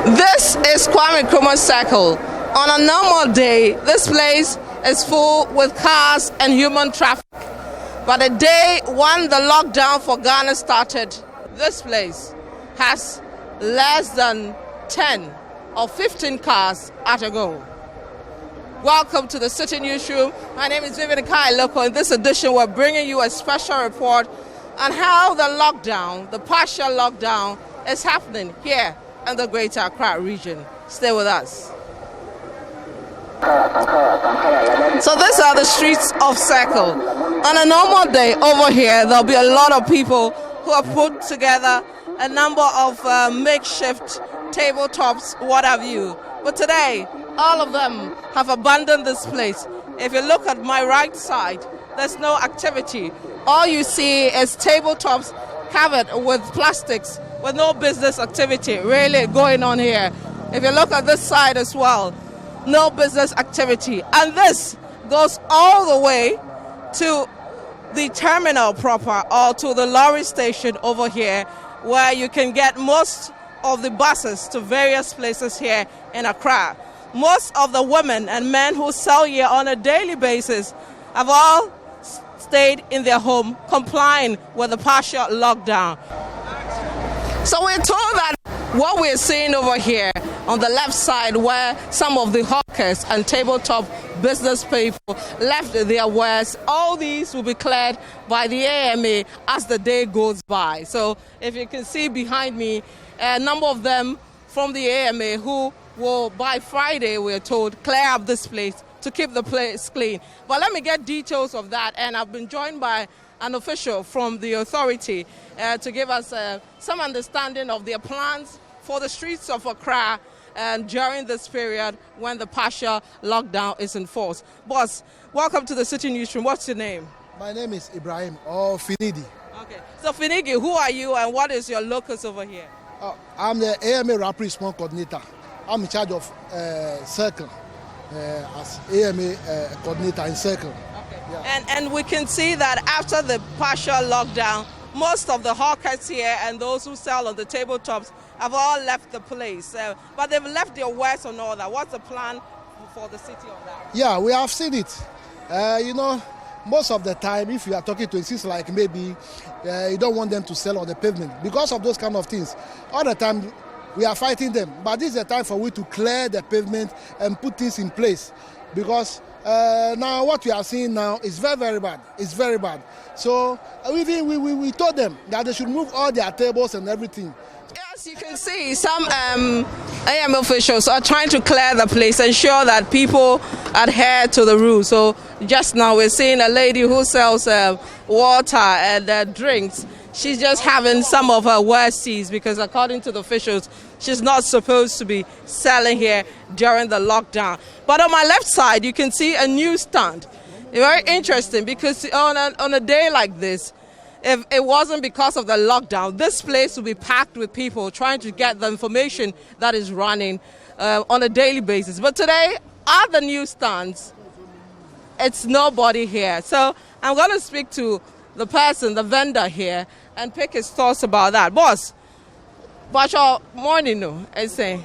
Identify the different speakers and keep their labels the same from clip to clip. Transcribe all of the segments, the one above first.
Speaker 1: This is Kwame Nkrumah Circle. On a normal day, this place is full with cars and human traffic. But the day when the lockdown for Ghana started, this place has less than 10 or 15 cars at a go. Welcome to the Citi Newsroom. My name is Vivian Kai Lokko. In this edition, we're bringing you a special report on how the lockdown, the partial lockdown, is happening here in the Greater Accra region. Stay with us. So these are the streets of Circle. On a normal day over here, there'll be a lot of people who have put together a number of makeshift tabletops, what have you. But today, all of them have abandoned this place. If you look at my right side, there's no activity. All you see is tabletops covered with plastics with no business activity really going on here. If you look at this side as well, no business activity. And this goes all the way to the terminal proper or to the lorry station over here where you can get most of the buses to various places here in Accra. Most of the women and men who sell here on a daily basis have all stayed in their home, complying with the partial lockdown. So we're told that what we're seeing over here on the left side, where some of the hawkers and tabletop business people left their wares, all these will be cleared by the AMA as the day goes by. So if you can see behind me, a number of them from the AMA who will, by Friday, we're told, clear up this place to keep the place clean. But let me get details of that, and I've been joined by an official from the authority to give us some understanding of their plans for the streets of Accra during this period when the partial lockdown is enforced. Boss, welcome to the Citi Newsroom. What's your name?
Speaker 2: My name is Ibrahim or Finidi.
Speaker 1: Okay, so Finidi, who are you and what is your locus over here?
Speaker 2: I'm the AMA Rapid Response Coordinator. I'm in charge of Circle as AMA Coordinator in Circle.
Speaker 1: Okay. Yeah. And we can see that after the partial lockdown, most of the hawkers here and those who sell on the tabletops have all left the place. But they've left their wares and all that. What's the plan for the city on that?
Speaker 2: Yeah, we have seen it. Most of the time, if you are talking to it, like maybe you don't want them to sell on the pavement because of those kind of things. All the time, we are fighting them. But this is the time for we to clear the pavement and put things in place. Because now what we are seeing now is very, very bad. It's very bad. So we told them that they should move all their tables and everything.
Speaker 1: Yes, you can see some AM officials are trying to clear the place, ensure that people adhere to the rules. So just now we're seeing a lady who sells water and drinks. She's just having some of her wares seized because according to the officials, she's not supposed to be selling here during the lockdown. But on my left side, you can see a news stand. Very interesting because on a day like this, if it wasn't because of the lockdown, this place would be packed with people trying to get the information that is running on a daily basis. But today, at the newsstands, it's nobody here. So I'm going to speak to the person, the vendor here, and pick his thoughts about that. Boss, but your morning, no, I say,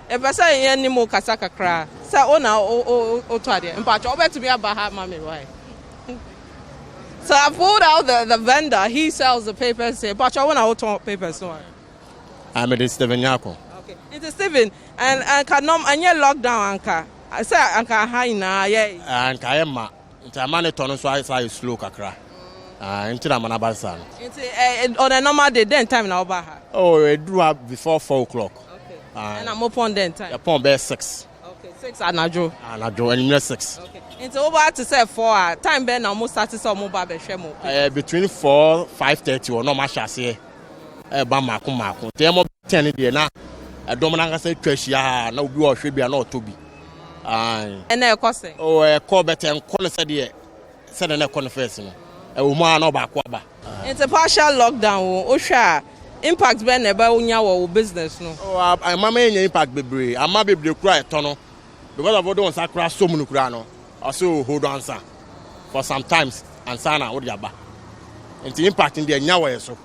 Speaker 1: if I say any more Kasaka cry, say, oh, now, oh, Tadia, and but you're better to be a Baha Mammy, right? So I pulled out the vendor. He sells the papers here. But I want to papers. No.
Speaker 3: I'm a Stephen Yako.
Speaker 1: Okay. It's Stephen. And canom and your lockdown anka. I say anka high na yeah.
Speaker 3: And Kayama. It's a man to so I slow kakra. Into the Manabasan.
Speaker 1: It's on a normal day. Then time now Baha.
Speaker 3: Oh, it drew up before 4 o'clock.
Speaker 1: Okay. And I'm upon then time.
Speaker 3: Upon bear 6.
Speaker 1: Okay. 6 at Najo.
Speaker 3: And Najo and you're 6.
Speaker 1: Okay. It's over to say 4 time ben almost started some mobile shemo.
Speaker 3: Between 4, 5:30 or no much as here. Bamaku. Temo 10 day na. A dominant say Treshia, no blue or should be not to be.
Speaker 1: And they're costing.
Speaker 3: Oh, a call better and call said here. Said an confessing. A woman no back.
Speaker 1: It's a partial lockdown. Osha impact ben about your business. No.
Speaker 3: Oh, I'm a main impact baby. I'm a baby cry tunnel. Because of what don't sacra so many crano. Also hold on sir for some times and sana what yaba. And the impact in the nyawa so.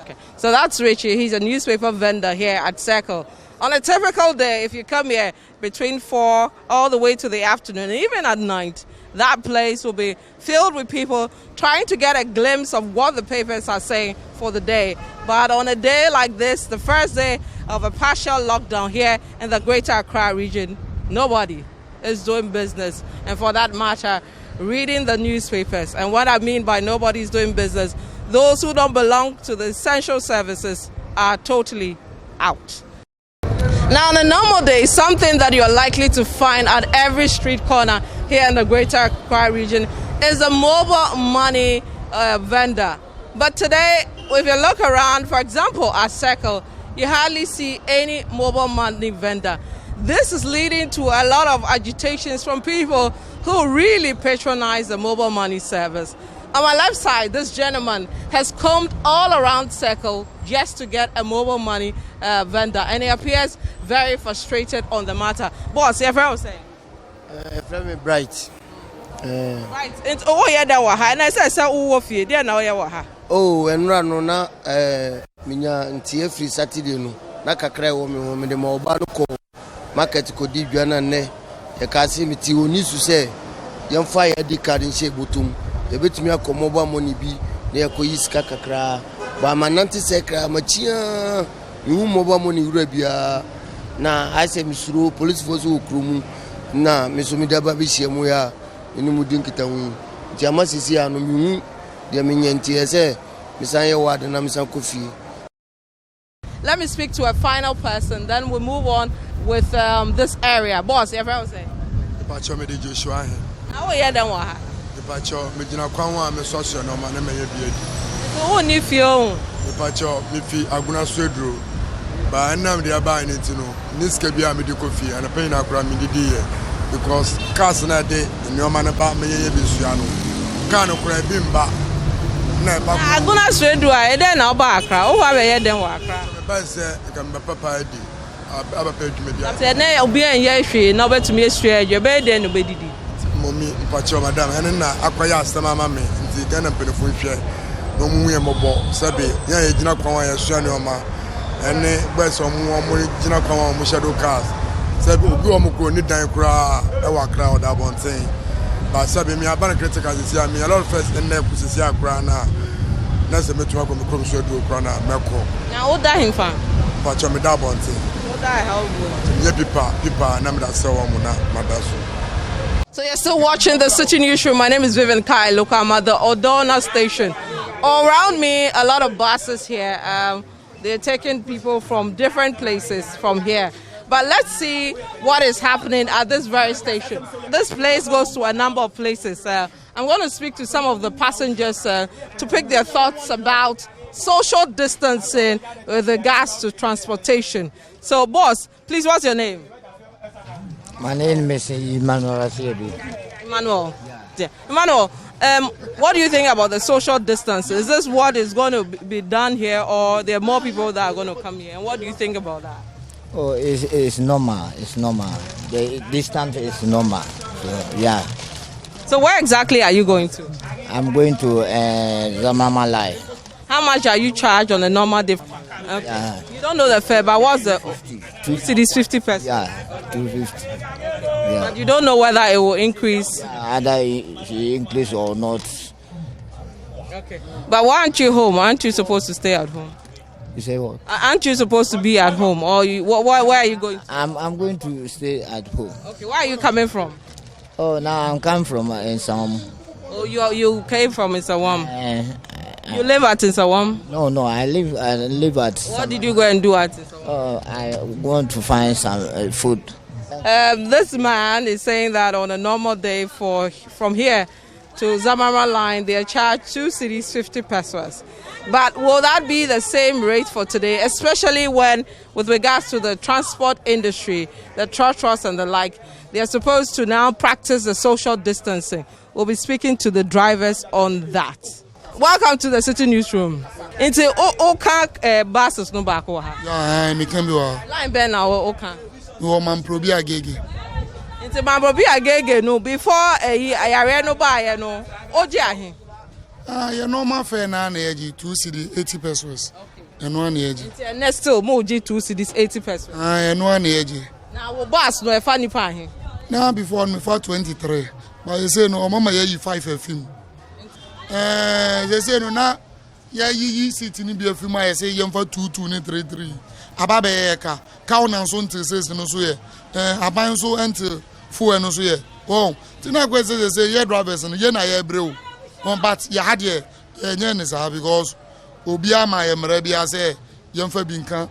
Speaker 1: Okay. So that's Richie. He's a newspaper vendor here at Circle. On a typical day, if you come here between 4 all the way to the afternoon, even at night, that place will be filled with people trying to get a glimpse of what the papers are saying for the day. But on a day like this, the first day of a partial lockdown here in the Greater Accra region, nobody is doing business. And for that matter, reading the newspapers. And what I mean by nobody is doing business, those who don't belong to the essential services are totally out. Now, on a normal day, something that you're likely to find at every street corner here in the Greater Accra region is a mobile money vendor. But today, if you look around, for example, at Circle, you hardly see any mobile money vendor. This is leading to a lot of agitations from people who really patronize the mobile money service. On my left side, this gentleman has combed all around Circle just to get a mobile money vendor, and he appears very frustrated on the matter. Boss, your friend was saying?
Speaker 4: Friend me bright.
Speaker 1: Right. It's yeah, that was and I said, "Oh, there now you are."
Speaker 4: Oh, and run no na minya ntie free Saturday no na kakra wo me de mobile ko market ko di dwana ne e ka se meti oni su se yem fa ya di card nche botum e betumi akomoba money bi na e ko yiska kakra ba mananti sekra machia yu mobile money wura bia na ase misuro police force okrumu na mesumi daba bi shiemu ya eni mudin kitanwu jama sisi anu mi de menyanti ese misanye wade na misan kofi.
Speaker 1: Let me speak to a final person, then we'll move on with this area. Boss, your friend was saying?
Speaker 5: Pacho me de Joshua he.
Speaker 1: How you then wa ha?
Speaker 5: Pacho me jina kwan wa me social no ma na me ye biedi.
Speaker 1: So who ni fio?
Speaker 5: Pacho me fi aguna swedro. Ba nam de aba ni ti no. Ni ska bia me de kofi ana pe na akura me de die because cars na de no ma na ba me ye bi sua no. Kan no kura bi mba. Na ba.
Speaker 1: Aguna swedro a e den na oba Accra. Who wa be ye den wa Accra?
Speaker 5: Ba se kan ba papa di. Aba pe dwuma dia.
Speaker 1: Say na obi en ye hwe na obetumi esua adwa be den no bedidi.
Speaker 5: Mommy pacho madam ene na akwaya asema ma me nti Ghana penefo hwe no mu ye mobo sabe ya ye gina kwan ya sua ne oma ene bes omo gina kwan omo shadow cars sabe obi omo kro ni dan kra e wa kra oda bonten ba sabe mi aba na critical see me a lot of first ene kusisi akra na se metu akọ me kro so do kra na meko
Speaker 1: na oda himfa
Speaker 5: pacho me da bonten
Speaker 1: oda how go
Speaker 5: ye pipa na me da se wo mo na madaso.
Speaker 1: So you're still watching the Citi Newsroom. My name is Vivian Kai Lokko. I'm at the Orderliness station. All around me, a lot of buses here. They're taking people from different places from here. But let's see what is happening at this very station. This place goes to a number of places. I'm going to speak to some of the passengers to pick their thoughts about social distancing with regards to transportation. So, boss, please, what's your name?
Speaker 4: My name is Emmanuel.
Speaker 1: Emmanuel. Yeah. Emmanuel, what do you think about the social distance? Is this what is going to be done here, or there are more people that are going to come here? And what do you think about that?
Speaker 4: Oh, it's normal. It's normal. The distance is normal. So, yeah.
Speaker 1: So where exactly are you going to?
Speaker 4: I'm going to Zamama Lai.
Speaker 1: How much are you charged on a normal day? Okay.
Speaker 4: Yeah.
Speaker 1: You don't know the fare, but what's the
Speaker 4: 2
Speaker 1: cities 50 pesos?
Speaker 4: Yeah, 250. Yeah.
Speaker 1: But you don't know whether it will increase.
Speaker 4: Either he increase or not.
Speaker 1: Okay. But why aren't you home? Aren't you supposed to stay at home?
Speaker 4: You say what?
Speaker 1: Aren't you supposed to be at home, or where are you going to?
Speaker 4: I'm going to stay at home.
Speaker 1: Okay. Where are you coming from?
Speaker 4: Oh, now I'm coming from Insawam.
Speaker 1: Oh, you came from Insawam. You live at Insawam?
Speaker 4: No, I live at.
Speaker 1: What did you go and do at Insawam?
Speaker 4: I want to find some food.
Speaker 1: This man is saying that on a normal day from here to Zamara line, they are charged 2 cities 50 pesos. But will that be the same rate for today, especially when, with regards to the transport industry, the trotros and the like, they are supposed to now practice the social distancing? We'll be speaking to the drivers on that. Welcome to the Citi Newsroom. Into Oka buses no back over.
Speaker 6: Yeah, I can be
Speaker 1: Line Ben now Oka.
Speaker 6: No man probi agege.
Speaker 1: Into man probi agege no before I no buy no. Oji ahin.
Speaker 6: Your normal fare na 2 cedi 80 pesos.
Speaker 1: Okay.
Speaker 6: ɛno ana yɛgye.
Speaker 1: Nti next still mo gye 2 cedis 80%.
Speaker 6: ɛno ana yɛgye.
Speaker 1: Na wo boss no ɛfa nipa ahe.
Speaker 6: Now before me for 23, but you say no, mama ye 5 a film. They say no na ye Citi ni be a film. I say yam for 2 ni 3. Ababe ka na so nte says no so ye. Aban so enter fuel no so ye. Oh, tina kwese say ye drivers no ye na ye brew. But ye had ye nye ne sa because obi ama ye mra bia say yam fa binka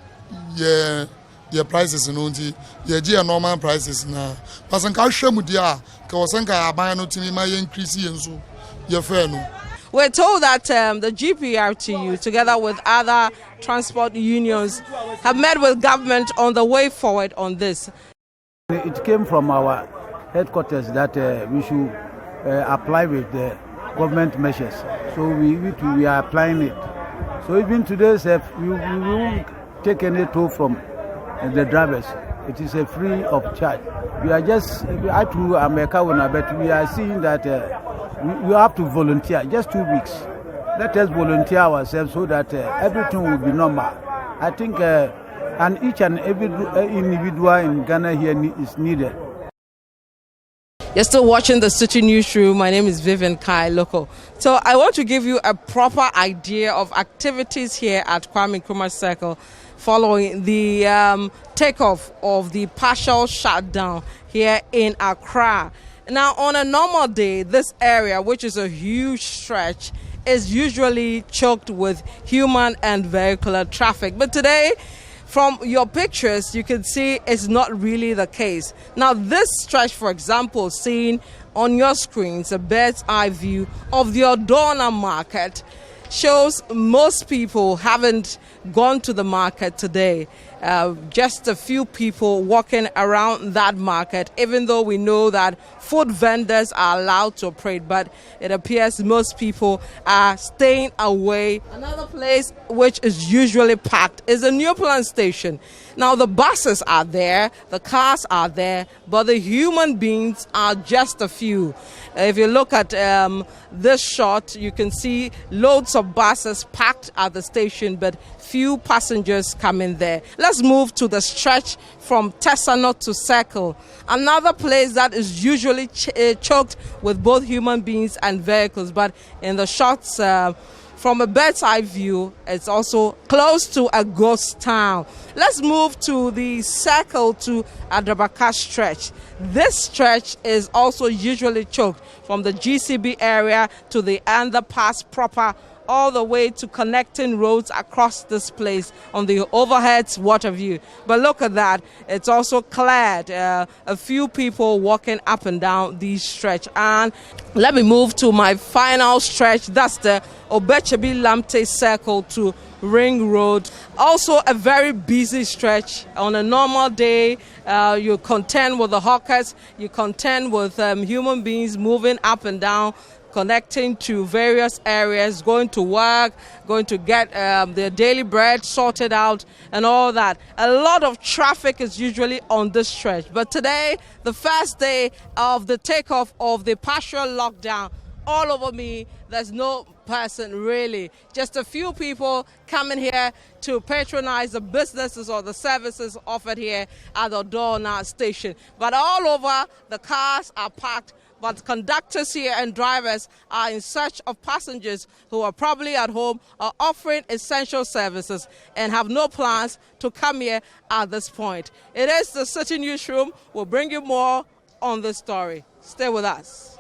Speaker 6: ye the prices no nti ye gi normal prices na pasan ka hwemu dia ka wosenka aban no timi ma ye increase ye nso ye fair no.
Speaker 1: We're told that the GPRTU, together with other transport unions, have met with government on the way forward on this.
Speaker 7: It came from our headquarters that we should apply with the government measures. So we are applying it. So even today, we won't take any toll from the drivers. It is a free of charge. We are just but we are seeing that we have to volunteer just 2 weeks. Let us volunteer ourselves so that everything will be normal. I think and each and every individual in Ghana here is needed.
Speaker 1: You're still watching the Citi Newsroom. My name is Vivian Kai Lokko. So I want to give you a proper idea of activities here at Kwame Nkrumah Circle following the takeoff of the partial shutdown here in Accra. Now, on a normal day, this area, which is a huge stretch, is usually choked with human and vehicular traffic. But today, from your pictures, you can see it's not really the case. Now, this stretch, for example, seen on your screens, a bird's eye view of the Odona market, shows most people haven't gone to the market today. Just a few people walking around that market, even though we know that food vendors are allowed to operate, but it appears most people are staying away. Another place which is usually packed is the New Plant Station. Now, the buses are there, the cars are there, but the human beings are just a few. If you look at this shot, you can see loads of buses packed at the station, but few passengers coming there. Let's move to the stretch from Tesano to Circle, another place that is usually choked with both human beings and vehicles, but in the shots from a bird's eye view, it's also close to a ghost town. Let's move to the Circle to Adrabaka stretch. This stretch is also usually choked from the GCB area to the underpass proper, all the way to connecting roads across this place on the overhead water view. But look at that, it's also cleared. A few people walking up and down this stretch. And let me move to my final stretch. That's the Obechebi Lamte Circle to Ring Road. Also a very busy stretch. On a normal day, you contend with the hawkers, you contend with human beings moving up and down, connecting to various areas, going to work, going to get their daily bread sorted out and all that. A lot of traffic is usually on this stretch. But today, the first day of the takeoff of the partial lockdown, all over me, there's no person really. Just a few people coming here to patronize the businesses or the services offered here at the Odona station. But all over, the cars are parked. But conductors here and drivers are in search of passengers who are probably at home or offering essential services and have no plans to come here at this point. It is the Citi Newsroom. We'll bring you more on this story. Stay with us.